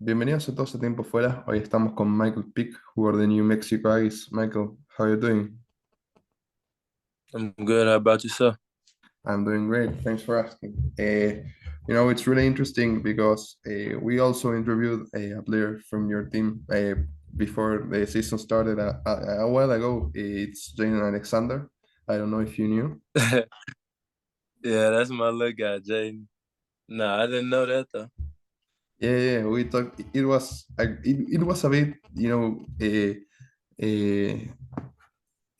Bienvenidos a todos a Tiempo Fuera. Hoy estamos con Michael Peake, jugador de New Mexico Ice. Michael, how are you doing? I'm good. How about yourself? I'm doing great. Thanks for asking. It's really interesting because we also interviewed a player from your team before the season started a while ago. It's Jane Alexander. I don't know if you knew. Yeah, that's my little guy, Jaden. Nah, I didn't know that though. Yeah, we talked. It was a bit,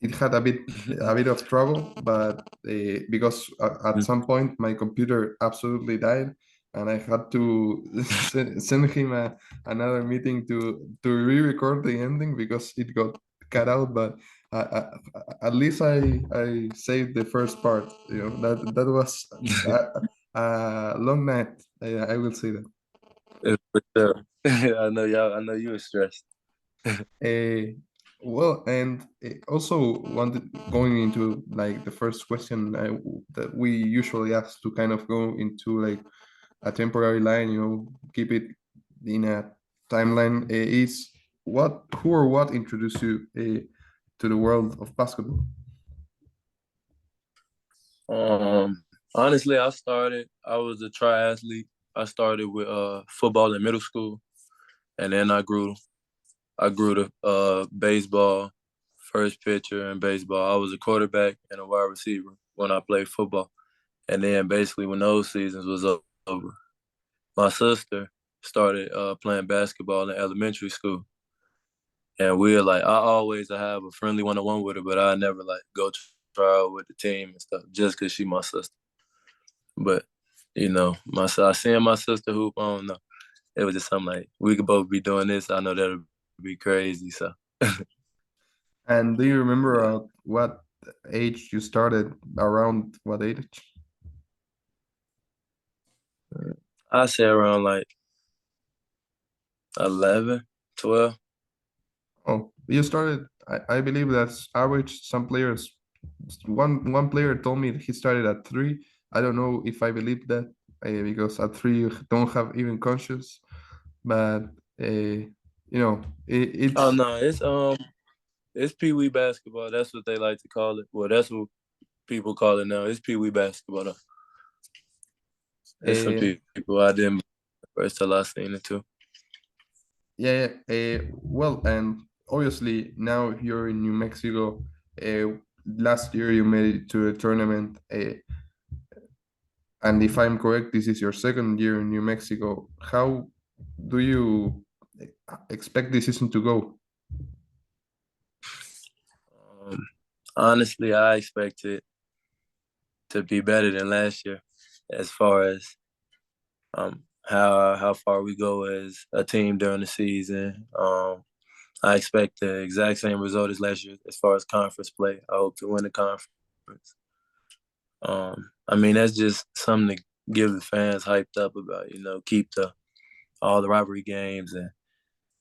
it had a bit of trouble, but because at some point my computer absolutely died, and I had to send him another meeting to re-record the ending because it got cut out. But at least I saved the first part. That was a long night. I will say that. Yeah, for sure. I know y'all. I know you were stressed. Uh, well, and also wanted going into like the first question that we usually ask to kind of go into like a temporary line, keep it in a timeline. Is who or what introduced you to the world of basketball? Honestly, I was a triathlete. I started with football in middle school, and then I grew to baseball, first pitcher in baseball. I was a quarterback and a wide receiver when I played football. And then basically when those seasons was over, my sister started playing basketball in elementary school. And we were like, I always have a friendly one-on-one with her, but I never like go try out with the team and stuff just because she my sister. But I seeing my sister hoop, I don't know. It was just something like we could both be doing this. I know that'll be crazy. So And do you remember yeah, what age you started? Around what age? I say around like 11, 12. Oh, you started. I believe that's average. Some players, one player told me he started at 3. I don't know if I believe that because at 3 you don't have even conscious. But Oh it's no, it's Pee Wee basketball. That's what they like to call it. Well, that's what people call it now. It's Pee Wee basketball. Though. It's some uh, people I didn't first till I seen it too. yeah. Well, and obviously now you're in New Mexico. Last year you made it to a tournament. And if I'm correct, this is your second year in New Mexico. How do you expect this season to go? Um, Honestly, I expect it to be better than last year, as far as how far we go as a team during the season. I expect the exact same result as last year as far as conference play. I hope to win the conference. I mean that's just something to give the fans hyped up about. Keep the all the rivalry games and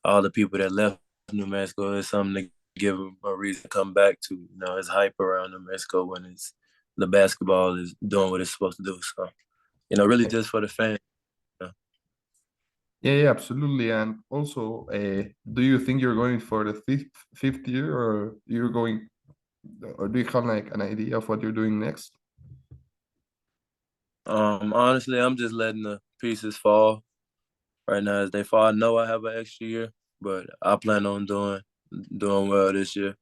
all the people that left New Mexico. It's something to give them a reason to come back to. It's hype around New Mexico when it's the basketball is doing what it's supposed to do. So, really just for the fans. You know? Yeah, absolutely. And also, do you think you're going for the fifth year, or do you have like an idea of what you're doing next? Honestly, I'm just letting the pieces fall right now as they fall. I know I have an extra year, but I plan on doing well this year.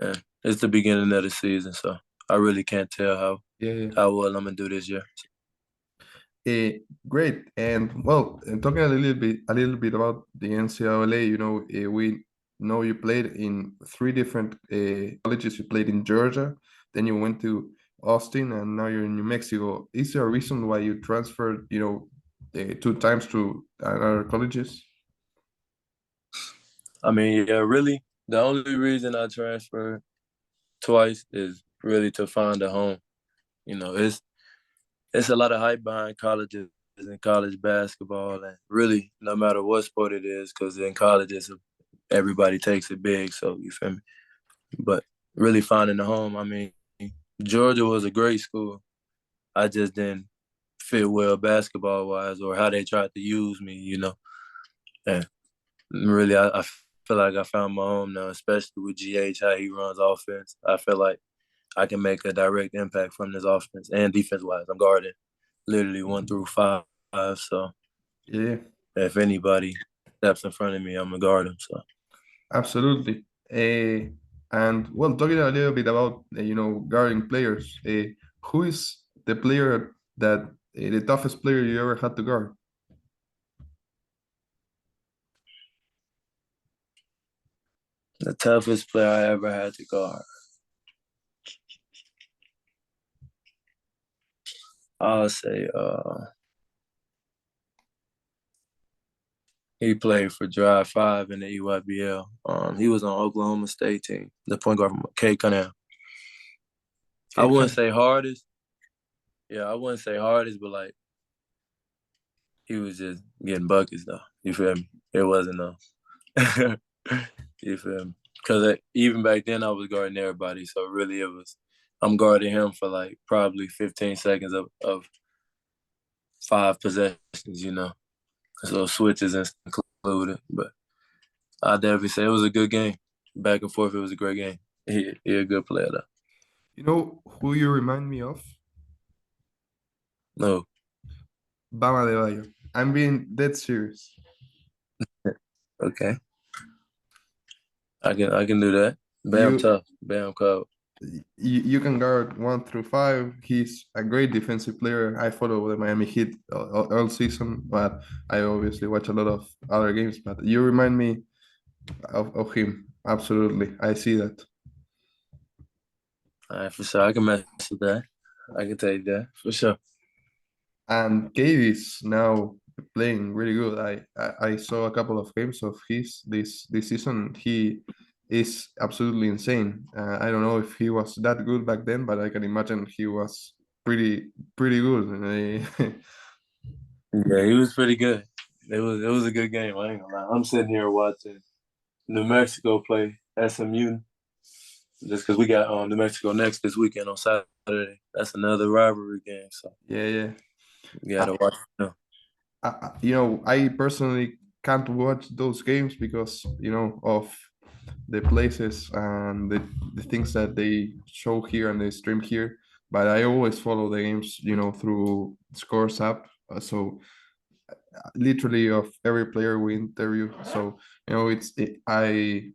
And it's the beginning of the season, so I really can't tell how Yeah, yeah. how well I'm gonna do this year. Uh, Great. And well, talking a little bit about the NCAA, we know you played in 3 different colleges. You played in Georgia, then you went to Austin, and now you're in New Mexico. Is there a reason why you transferred, 2 times to other colleges? I mean, yeah, really, the only reason I transferred twice is really to find a home. It's a lot of hype behind colleges and college basketball, and really, no matter what sport it is, because in colleges everybody takes it big. So you feel me? But really finding a home, I mean, Georgia was a great school. I just didn't fit well basketball wise, or how they tried to use me. And really, I feel like I found my home now, especially with GH, how he runs offense. I feel like I can make a direct impact from this offense and defense wise. I'm guarding literally 1 through 5. So Yeah, if anybody steps in front of me, I'm gonna guard him. So absolutely. And well, talking a little bit about guarding players, who is the player that the toughest player you ever had to guard? the toughest player I ever had to guard, I'll say he played for Drive 5 in the EYBL. He was on Oklahoma State team, the point guard from K Cunningham. I Kate wouldn't Cunningham. say hardest. Yeah, I wouldn't say hardest, but like he was just getting buckets though. You feel me? It wasn't no. You feel me? Because even back then I was guarding everybody, so really it was I'm guarding him for like probably 15 seconds of 5 possessions. So switches included. But I definitely say it was a good game. Back and forth, it was a great game. He a good player though. You know who you remind me of? No, Bama de Bayo. I'm being dead serious. okay, I can do that. Bam You tough, bam cold. you can guard 1 through 5. He's a great defensive player. I follow the Miami Heat all season, but I obviously watch a lot of other games. But you remind me of him. Absolutely, I see that. All right, for sure. I can mess with that. I can take that for sure. And Cade is now playing really good. I saw a couple of games of his this season. He is absolutely insane. I don't know if he was that good back then, but I can imagine he was pretty good. Yeah, he was pretty good. It was a good game. I ain't gonna lie. I'm sitting here watching New Mexico play SMU just because we got New Mexico next this weekend on Saturday. That's another rivalry game, so Yeah, yeah. we I, gotta watch them. I personally can't watch those games because of the places and the things that they show here and they stream here. But I always follow the games, through Scores app. So literally of every player we interview. So it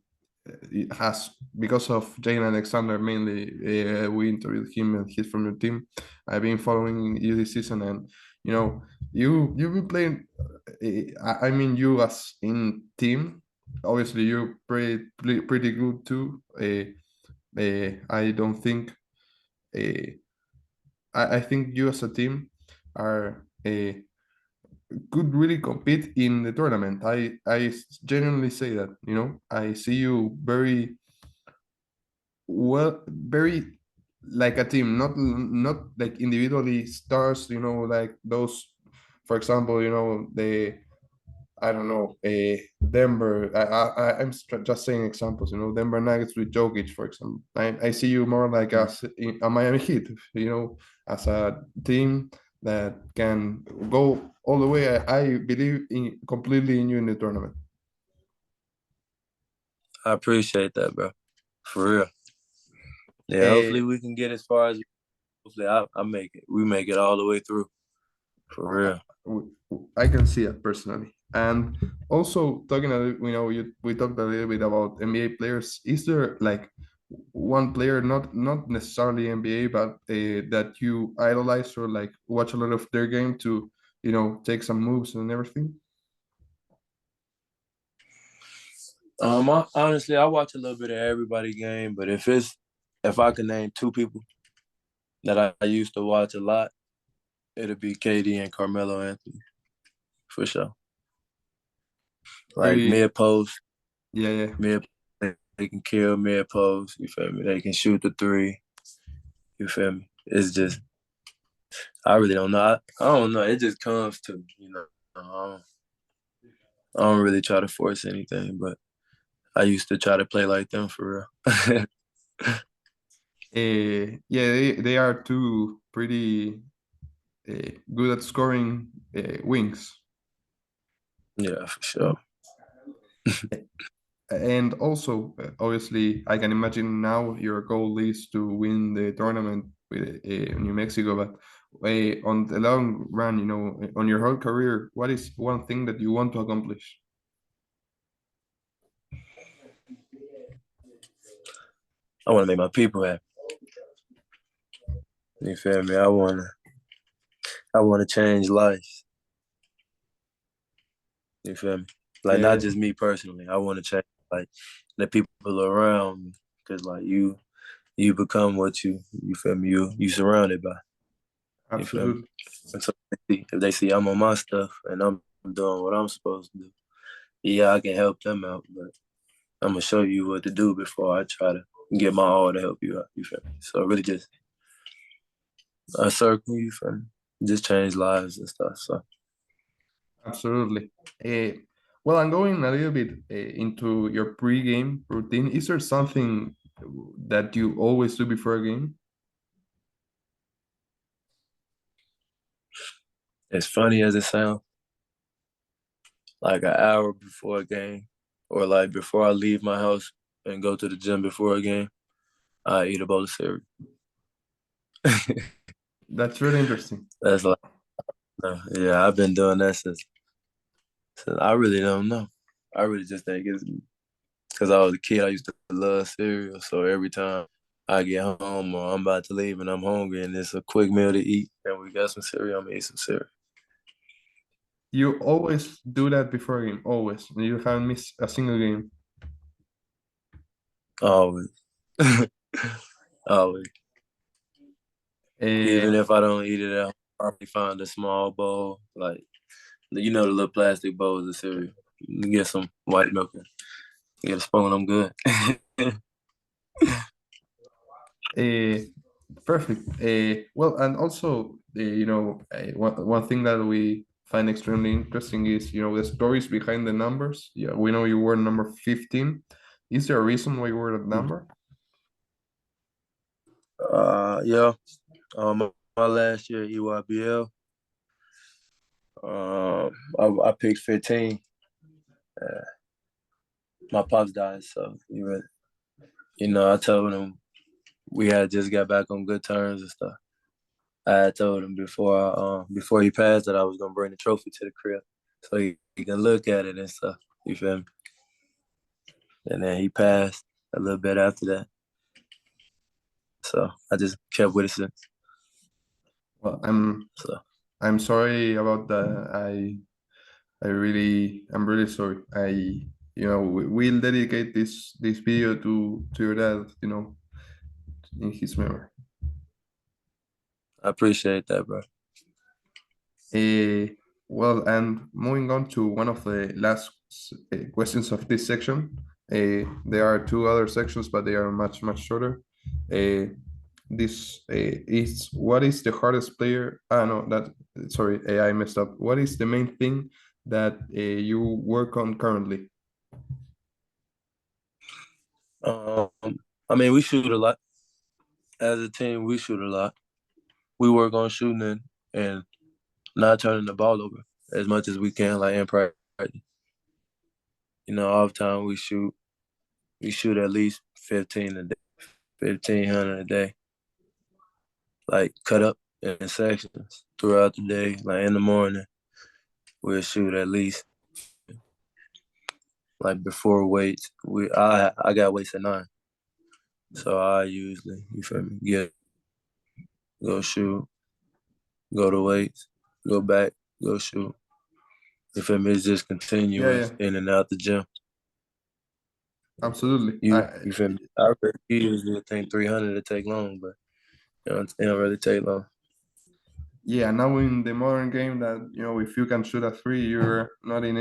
has because of Jane Alexander mainly. We interviewed him and he's from your team. I've been following you this season, and you've been playing. I mean, you as in team. Obviously, you're pretty good too. I don't think. Uh, I think you as a team are could really compete in the tournament. I genuinely say that. I see you very well, very like a team, not like individually stars. Like those, for example, the I don't know, Denver. Just saying examples. Denver Nuggets with Jokic, for example. I see you more like as a Miami Heat. As a team that can go all the way. I believe in completely in you in the tournament. I appreciate that, bro. For real. Yeah, Uh, hopefully we can get as far as hopefully I make it. We make it all the way through. For real. I can see it personally. And also talking a little, we talked a little bit about NBA players. Is there like one player, not necessarily NBA, but that you idolize or like watch a lot of their game to, take some moves and everything? Honestly, I watch a little bit of everybody game, but if I can name 2 people that I used to watch a lot, it'll be KD and Carmelo Anthony for sure. Like Maybe, mid post, yeah, yeah. mid they can kill mid post. You feel me? They can shoot the three. You feel me? It's just I really don't know. I don't know. It just comes to me. I don't really try to force anything, but I used to try to play like them for real. Yeah, they are two pretty good at scoring wings. Yeah, for sure. And also, obviously, I can imagine now your goal is to win the tournament with New Mexico, but on the long run, on your whole career, what is one thing that you want to accomplish? I want to make my people happy. You feel me? I wanna change lives. You feel me? Like Yeah, not just me personally. I want to change like the people around me, because like you become what you feel me. You surrounded by. You feel me? absolutely. And so if they see I'm on my stuff and I'm doing what I'm supposed to do, yeah, I can help them out, but I'm gonna show you what to do before I try to get my all to help you out. You feel me? So really just a circle. You feel me? Just change lives and stuff. So Absolutely. Well, I'm going a little bit into your pre-game routine. Is there something that you always do before a game? as funny as it sounds, like an hour before a game, or like before I leave my house and go to the gym before a game, I eat a bowl of cereal. That's really interesting. That's like, yeah, I've been doing that since I really don't know. I really just think it's because I was a kid. I used to love cereal, so every time I get home or I'm about to leave and I'm hungry and it's a quick meal to eat and we got some cereal, I'm gonna eat some cereal. You always do that before a game, always. And you haven't missed a single game. Always, always. Uh, Even if I don't eat it at home, I probably find a small bowl, like the little plastic bowls of cereal. You get some white milk and get a spoon. I'm good. uh, Perfect. Well, and also, one thing that we find extremely interesting is, the stories behind the numbers. Yeah, we know you were number 15. Is there a reason why you were that number? Yeah. My last year at EYBL, I picked 15. Uh, my pops died, so I told him we had just got back on good terms and stuff. I had told him before he passed that I was gonna bring the trophy to the crib so he can look at it and stuff. You feel me? And then he passed a little bit after that, so I just kept with it since. Well, I'm So I'm sorry about that. I'm really sorry. We'll dedicate this video to your dad, in his memory. I appreciate that, bro. Uh, well, and moving on to one of the last questions of this section. There are two other sections, but they are much, much shorter. This is what is the hardest player? Ah, no, sorry, I messed up. What is the main thing that you work on currently? Um, I mean, we shoot a lot as a team. We shoot a lot. We work on shooting and not turning the ball over as much as we can, like in practice. Off time we shoot at least 15 a day, 1,500 a day, like cut up in sections throughout the day. Like in the morning, we'll shoot at least like before weights. I got weights at 9, so I usually you feel me go shoot, go to weights, go back, go shoot. You feel me? It's just Yeah, yeah, continuous in and out the gym. absolutely. You feel me? I usually think 300 to take long, but it don't really take long. Yeah, now in the modern game that if you can shoot a three, you're not in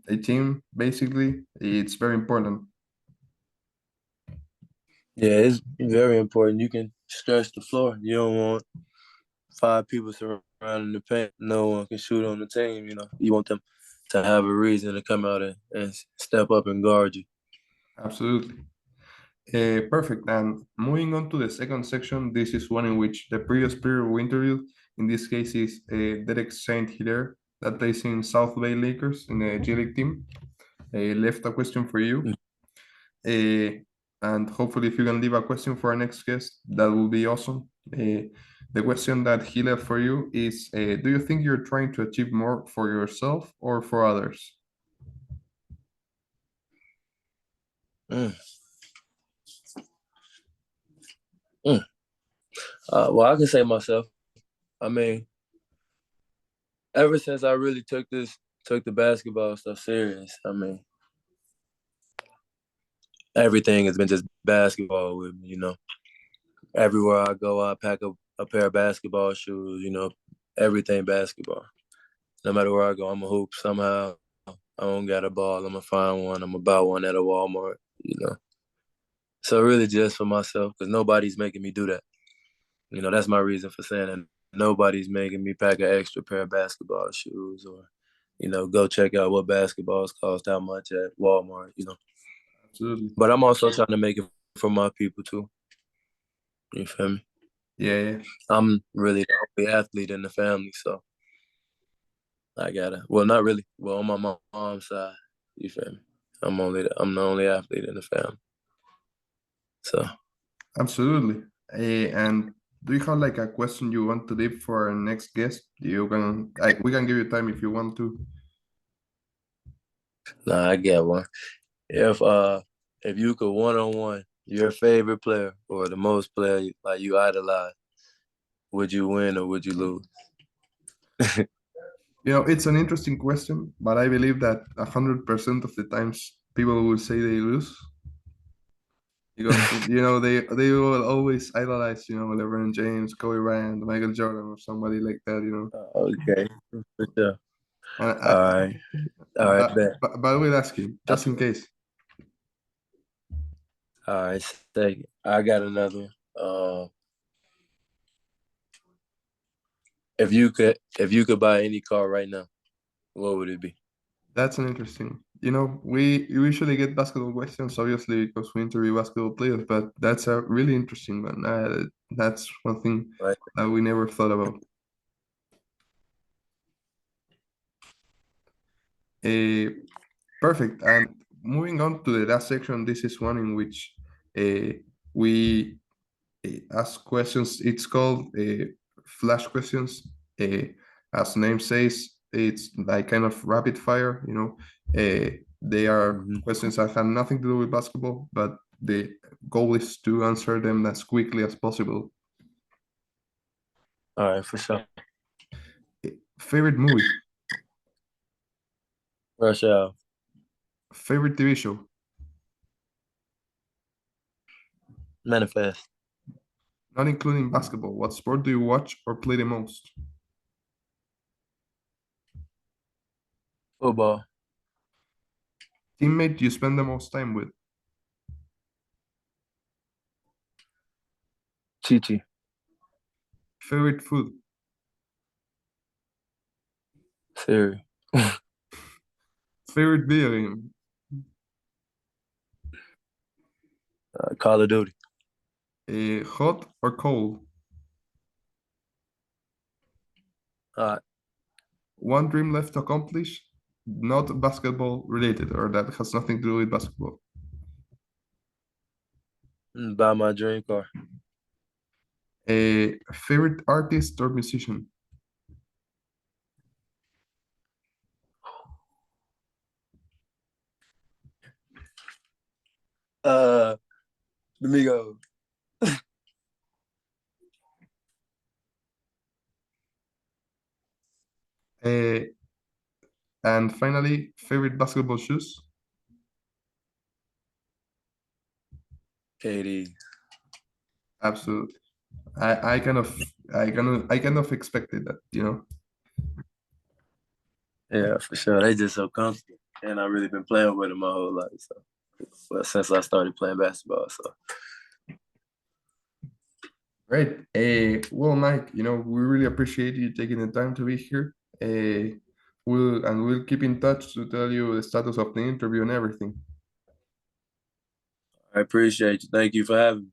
a team. Basically, it's very important. Yeah, it's very important. You can stretch the floor. You don't want 5 people surrounding the paint. No one can shoot on the team. You want them to have a reason to come out and step up and guard you. Absolutely. Perfect. And moving on to the second section, this is one in which the previous player we interviewed, in this case, is Derek Saint Hilaire, that plays in South Bay Lakers in the G League team. left a question for you. And hopefully, if you can leave a question for our next guest, that will be awesome. The question that he left for you is, do you think you're trying to achieve more for yourself or for others? Mm. Mm. Well, I can say myself. I mean, ever since I really took the basketball stuff serious, I mean, everything has been just basketball with me, you know. Everywhere I go, I pack a pair of basketball shoes, you know, everything basketball. No matter where I go, I'm a hoop somehow. I don't got a ball, I'm gonna find one. I'm gonna buy one at a Walmart, you know. So really just for myself, because nobody's making me do that. You know, that's my reason for saying that. Nobody's making me pack an extra pair of basketball shoes or, you know, go check out what basketballs cost how much at Walmart, you know. Absolutely. But I'm also trying to make it for my people too. You feel me? Yeah, yeah. I'm really the only athlete in the family, so I gotta. Well, not really. Well, on my mom's side, you feel me? I'm the only athlete in the family. So Absolutely. And do you have like a question you want to leave for our next guest? We can give you time if you want to. nah, I get one. If uh if you could one-on-one your favorite player or the most player like you idolize, would you win or would you lose? It's an interesting question, but I believe that 100% of the times people will say they lose because they will always idolize LeBron James, Kobe Bryant, Michael Jordan, or somebody like that. Okay, for sure. And All right, all right, bet. but I will ask you just in case. All right, second. I got another one. If you could buy any car right now, what would it be? That's an interesting. We usually get basketball questions, obviously, because we interview basketball players, but that's a really interesting one. That's one thing Right. that we never thought about. Perfect. And moving on to the last section, this is one in which we ask questions. It's called flash questions. As the name says, it's like kind of rapid fire. They are Mhm. questions that have nothing to do with basketball, but the goal is to answer them as quickly as possible. All right, for sure. Favorite movie, Rush out. favorite TV show, Manifest. not including basketball. What sport do you watch or play the most? Football. Teammate you spend the most time with? Chi. Favorite food? Siri. Favorite video game? Call of Duty. Hot or cold? All One dream left to accomplish, not basketball related, or that has nothing to do with basketball. right. Buy my dream car. A favorite artist or musician? Let me go. Uh, and finally, favorite basketball shoes? KD. Absolutely. I kind of expected that. Yeah, for sure. They just so comfortable. And I really been playing with them my whole life. So well, since I started playing basketball. So Great. Well, Mike, we really appreciate you taking the time to be here. We'll keep in touch to tell you the status of the interview and everything. I appreciate you. Thank you for having me.